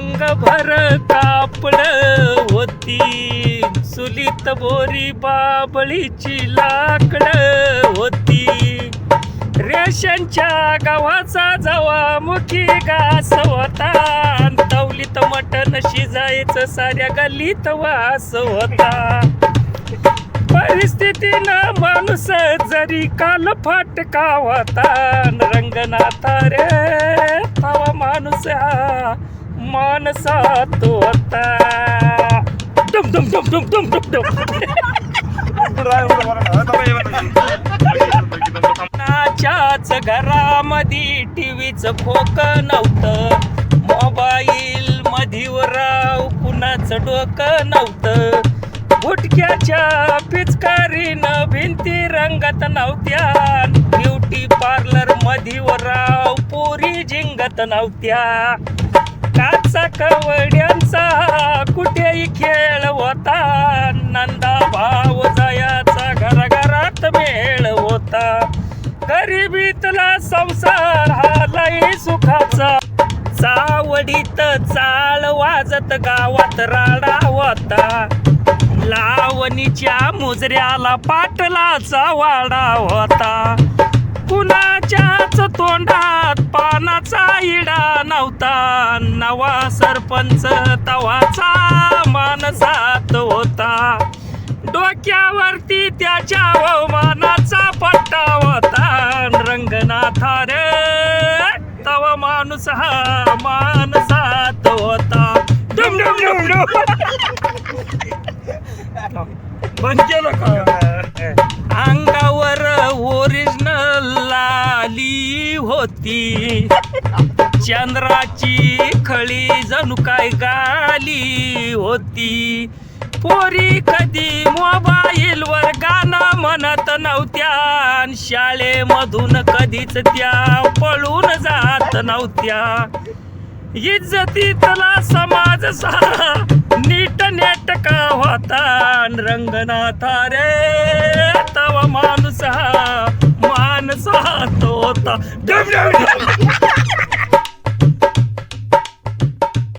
अंगभर कापड होती, चुलीत बोरी बाबळीची लाकड होती. रेशनच्या गव्हाचा जवामुखी घास होता, तवलीत मटण शिजायचं साऱ्या गल्लीत वास होता. परिस्थितीनं माणूस जरी काल फाटका होता, रंगनाथा रे तवा माणूस हा माणसात होता. डुम डुम डुम डुम डुम डुम डुम. नाच्याच घरामध्ये टीव्हीचं खोक नव्हतं, मोबाईल मधीवराव कुणाचं डोकं नव्हतं. गुटख्याच्या पिचकारीनं भिंती रंगत नव्हत्या, ब्युटी पार्लर मधीवराव पोरी जिंगत नव्हत्या. काचा कवड्यांचा कुठेही खेळ होता, नंदा भाव जयाचा घराघरात मेळ होता. गरिबीतला संसार हा लई सुखाचा, चावडीत चाळ वाजत गावात राडा होता. लावणीच्या मुजऱ्याला पाटलाचा वाडा होता. कुणाच्याच तोंडात पानाचा इडा नव्हता, नवा सरपंच तवाचा माणसात होता. डोक्यावरती त्याच्या मानाचा पट्टा होता, रंगनाथा रे तवा माणूस हा माणसात होता. डुम डुम डुम डुम. बंद केलं का? अंगावर ओरिजिनल लाली होती, चंद्राची खळी जणू काय गाली होती. पोरी कधी मोबाईलवर गाणं म्हणत नव्हत्या, शाळेमधून कधीच त्या पळून जात नव्हत्या. इज्जतीतला समाज सारा नीट नेटका होता, रंगनाथा रे तवा माणूस हा माणसात होता.